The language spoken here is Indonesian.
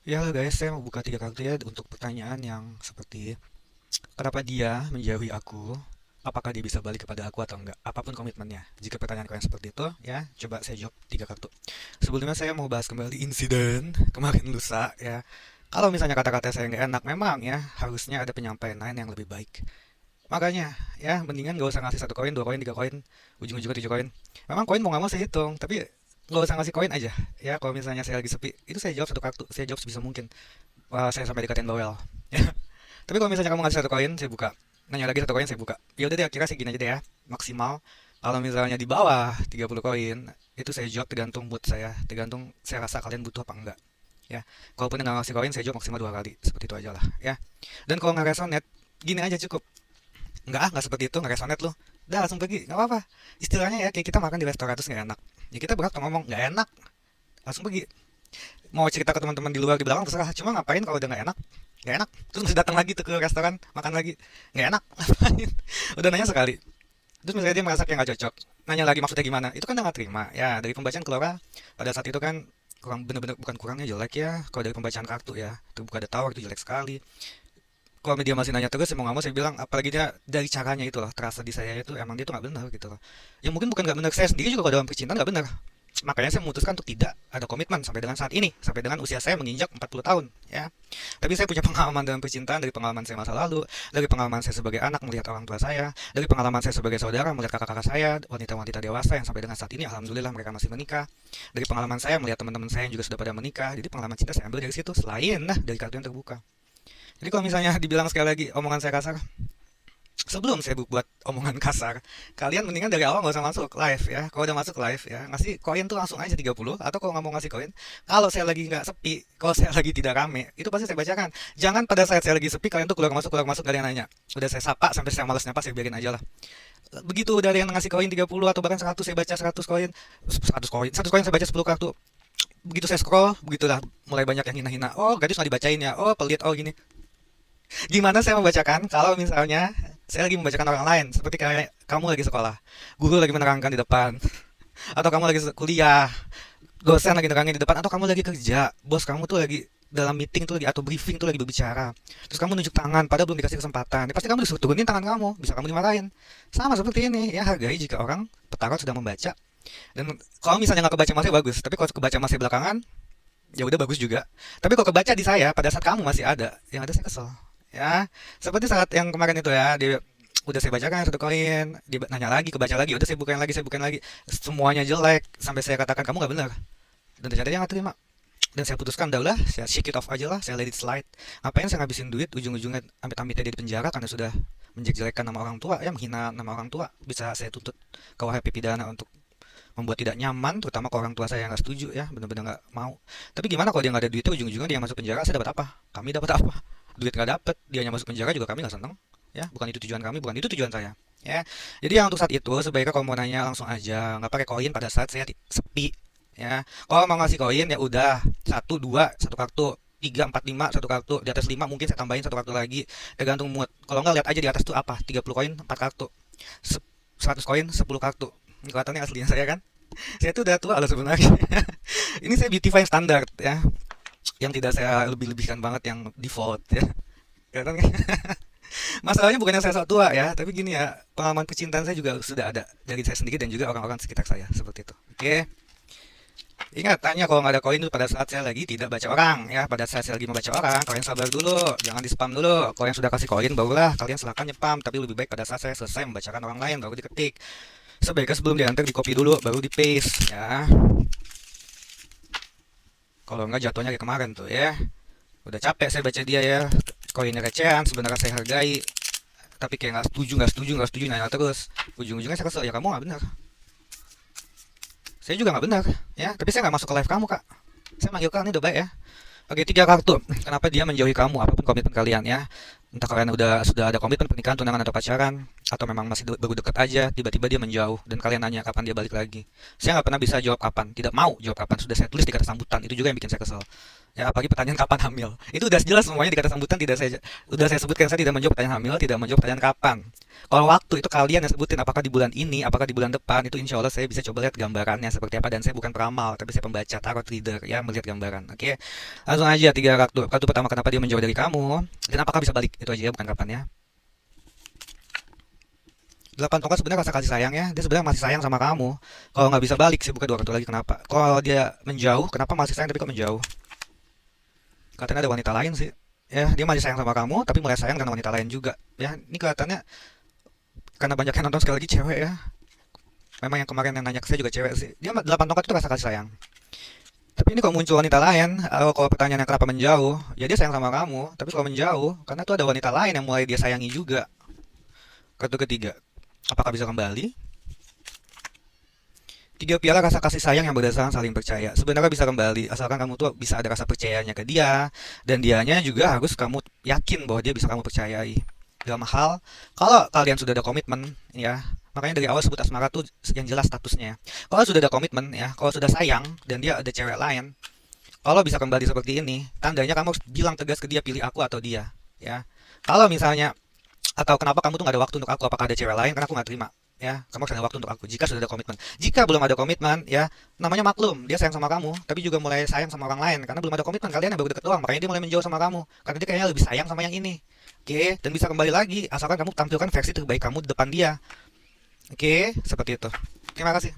Ya halo guys, saya mau buka 3 kartu ya untuk pertanyaan yang seperti kenapa dia menjauhi aku? Apakah dia bisa balik kepada aku atau enggak? Apapun komitmennya. Jika pertanyaan kalian seperti itu, ya coba saya jawab 3 kartu. Sebelumnya saya mau bahas kembali insiden kemarin lusa ya. Kalau misalnya kata-kata saya nggak enak, memang ya harusnya ada penyampaian lain yang lebih baik. Makanya ya mendingan gak usah ngasih 1 koin, 2 koin, 3 koin, ujung-ujungnya 7 koin. Memang koin mau nggak mau saya hitung, tapi nggak usah ngasih koin aja. Ya kalau misalnya saya lagi sepi, itu saya jawab 1 kartu, saya jawab sebisa mungkin. Wah, saya sampai dikatain bawel. Tapi kalau misalnya kamu ngasih 1 koin, saya buka. Nanya lagi 1 koin, saya buka. Ya udah deh, kira sih gini aja deh ya. Maksimal. Kalau misalnya di bawah 30 koin, itu saya jawab tergantung mood saya. Tergantung saya rasa kalian butuh apa enggak. Ya, kalaupun nggak ngasih koin, saya jawab maksimal 2 kali. Seperti itu aja lah. Ya. Dan kalau nggak resonate, gini aja cukup. Nggak seperti itu, nggak resonate loh. Udah langsung pergi, nggak apa-apa. Istilahnya ya, kayak kita makan di restoran terus nggak enak. Ya kita berhak ngomong, nggak enak. Langsung pergi. Mau cerita ke teman-teman di luar di belakang terserah, cuma ngapain kalau udah nggak enak terus masih datang lagi tuh ke restoran makan lagi, nggak enak ngapain, udah nanya sekali terus misalnya dia merasa kayak nggak cocok, nanya lagi maksudnya gimana, itu kan udah nggak terima ya. Dari pembacaan keluar pada saat itu kan kurang, bener-bener bukan kurangnya jelek ya. Kalau dari pembacaan kartu ya, itu bukan ada tower, itu jelek sekali. Kalau dia masih nanya terus, mau nggak mau saya bilang, apalagi dia dari caranya itu loh terasa di saya itu emang dia tuh nggak benar gitu loh. Ya mungkin bukan nggak benar, saya sendiri juga kalau dalam percintaan nggak benar. Makanya saya memutuskan untuk tidak ada komitmen sampai dengan saat ini, sampai dengan usia saya menginjak 40 tahun ya. Tapi saya punya pengalaman dalam percintaan, dari pengalaman saya masa lalu, dari pengalaman saya sebagai anak melihat orang tua saya, dari pengalaman saya sebagai saudara melihat kakak-kakak saya, wanita-wanita dewasa yang sampai dengan saat ini alhamdulillah mereka masih menikah. Dari pengalaman saya melihat teman-teman saya yang juga sudah pada menikah. Jadi pengalaman cinta saya ambil dari situ, selain dari kartu yang terbuka. Jadi kalau misalnya dibilang sekali lagi omongan saya kasar, sebelum saya buat omongan kasar, kalian mendingan dari awal nggak usah masuk live ya. Kalau udah masuk live ya, ngasih koin tuh langsung aja 30. Atau kalau nggak mau ngasih koin, kalau saya lagi nggak sepi, kalau saya lagi tidak rame, itu pasti saya bacakan. Jangan pada saat saya lagi sepi kalian tuh keluar masuk gak ada yang nanya. Udah saya sapa sampai saya malas nyapa, saya biarin aja lah. Begitu udah ada yang ngasih koin 30 atau bahkan 100, saya baca 100 koin. 100 koin saya baca 10 kartu. Begitu saya scroll, begitulah mulai banyak yang hina-hina. Oh, gadis nggak dibacain ya. Oh, pelit. Oh, gini. Gimana saya membacakan kalau misalnya saya lagi membacakan orang lain, seperti kayak kamu lagi sekolah, guru lagi menerangkan di depan, atau kamu lagi kuliah, dosen lagi nerangin di depan, atau kamu lagi kerja, bos kamu tuh lagi dalam meeting tuh lagi atau briefing tuh lagi berbicara, terus kamu nunjuk tangan padahal belum dikasih kesempatan, ya pasti kamu disuruh turunin tangan kamu, bisa kamu dimarahin. Sama seperti ini ya, hargai jika orang petarot sedang membaca. Dan kalau misalnya nggak kebaca masih bagus, tapi kalau kebaca masih belakangan, ya udah bagus juga. Tapi kalau kebaca di saya pada saat kamu masih ada, yang ada saya kesel. Ya, seperti saat yang kemarin itu ya, dia udah saya bacakan 1 koin, dia nanya lagi, kebaca lagi, udah saya bukain lagi, semuanya jelek, sampai saya katakan kamu nggak benar, dan ternyata dia nggak terima, dan saya putuskan udahlah, saya shake it off aja lah, saya let it slide. Ngapain saya ngabisin duit, ujung-ujungnya amit-amitnya dia di penjara karena sudah menjelek-jelekan nama orang tua, ya menghina nama orang tua, bisa saya tuntut ke WHP pidana untuk membuat tidak nyaman, terutama kalau orang tua saya yang nggak setuju ya, benar-benar nggak mau. Tapi gimana kalau dia nggak ada duitnya, ujung-ujungnya dia masuk penjara, saya dapat apa? Kami dapat apa? Duit nggak dapat, dia hanya masuk penjara juga kami nggak seneng. Ya, bukan itu tujuan kami, bukan itu tujuan saya. Ya, jadi yang untuk saat itu sebaiknya kalau mau nanya langsung aja, nggak pakai koin pada saat saya sepi. Ya, kalau mau ngasih koin ya udah 1, 2, 1 kartu. 3, 4, 5, 1 kartu. Di atas 5 mungkin saya tambahin 1 kartu lagi. Tergantung mood. Kalau nggak lihat aja di atas tuh apa. 30 koin 4 kartu. 100 koin 10 kartu. Ini kelihatannya aslinya saya kan. Saya tuh udah tua loh sebenarnya. Ini saya beautify standar ya, yang tidak saya lebih-lebihkan banget, yang default ya. Kelihatan kan? Masalahnya bukannya saya sok tua ya, tapi gini ya, pengalaman percintaan saya juga sudah ada dari saya sendiri dan juga orang-orang sekitar saya seperti itu. Oke, ingat tanya kalau nggak ada koin itu pada saat saya lagi tidak baca orang ya, pada saat saya lagi membaca orang, kalian sabar dulu, jangan di spam dulu. Kalau yang sudah kasih koin barulah kalian silakan nyepam, tapi lebih baik pada saat saya selesai membacakan orang lain baru diketik. Sebaiknya sebelum diantar di copy dulu baru di paste ya. Kalau nggak jatuhnya kayak kemarin tuh ya. Udah capek saya baca dia ya. Koinnya recehan, sebenarnya saya hargai. Tapi kayak nggak setuju, nanya terus. Ujung-ujungnya saya kesel, ya kamu nggak benar. Saya juga nggak benar ya. Tapi saya nggak masuk ke live kamu kak. Saya manggil kalian udah baik ya. Oke, 3 kartu. Kenapa dia menjauhi kamu? Apapun komitmen kalian ya. Entah kalian sudah ada komitmen pernikahan, tunangan atau pacaran. Atau memang masih baru dekat aja, tiba-tiba dia menjauh dan kalian nanya kapan dia balik lagi. Saya nggak pernah bisa jawab kapan, tidak mau jawab kapan. Sudah saya tulis di kata sambutan, itu juga yang bikin saya kesel. Ya, apalagi pertanyaan kapan hamil. Itu udah jelas semuanya di kata sambutan, tidak saya udah saya sebutkan, saya tidak menjawab pertanyaan hamil, tidak menjawab pertanyaan kapan. Kalau waktu itu kalian yang sebutin apakah di bulan ini, apakah di bulan depan, itu insya Allah saya bisa coba lihat gambarannya seperti apa, dan saya bukan peramal, tapi saya pembaca tarot reader ya, melihat gambaran. Oke. Langsung aja tiga kartu. Kartu pertama, kenapa dia menjauh dari kamu dan apakah bisa balik. Itu aja ya, bukan kapan ya. Delapan tongkat sebenarnya rasa kasih sayang ya, dia sebenarnya masih sayang sama kamu. Kalau nggak bisa balik sih, buka dua kartu lagi, kenapa. Kalau dia menjauh, kenapa masih sayang tapi kok menjauh. Katanya ada wanita lain sih. Ya, dia masih sayang sama kamu tapi mulai sayang dengan wanita lain juga ya. Ini kelihatannya karena banyak yang nonton, sekali lagi cewek ya. Memang yang kemarin yang nanya ke saya juga cewek sih. Dia delapan tongkat itu rasa kasih sayang, tapi ini kalau muncul wanita lain, kalau pertanyaannya kenapa menjauh, ya dia sayang sama kamu tapi kalau menjauh karena tuh ada wanita lain yang mulai dia sayangi juga. Kartu ketiga, apakah bisa kembali. Tiga piala rasa kasih sayang yang berdasarkan saling percaya. Sebenarnya bisa kembali, asalkan kamu tuh bisa ada rasa percayanya ke dia, dan dianya juga harus kamu yakin bahwa dia bisa kamu percayai. Dalam hal, kalau kalian sudah ada komitmen, ya, makanya dari awal sebut asmara tuh yang jelas statusnya. Kalau sudah ada komitmen, ya, kalau sudah sayang, dan dia ada cewek lain, kalau bisa kembali seperti ini, tandanya kamu harus bilang tegas ke dia, pilih aku atau dia, ya. Kalau misalnya, atau kenapa kamu tuh gak ada waktu untuk aku, apakah ada cewek lain, karena aku gak terima, ya, kamu harus ada waktu untuk aku jika sudah ada komitmen. Jika belum ada komitmen, ya, namanya maklum, dia sayang sama kamu tapi juga mulai sayang sama orang lain karena belum ada komitmen, kalian yang baru deket doang, makanya dia mulai menjauh sama kamu karena dia kayaknya lebih sayang sama yang ini. Oke, dan bisa kembali lagi asalkan kamu tampilkan versi terbaik kamu di depan dia. Oke, seperti itu. Terima kasih.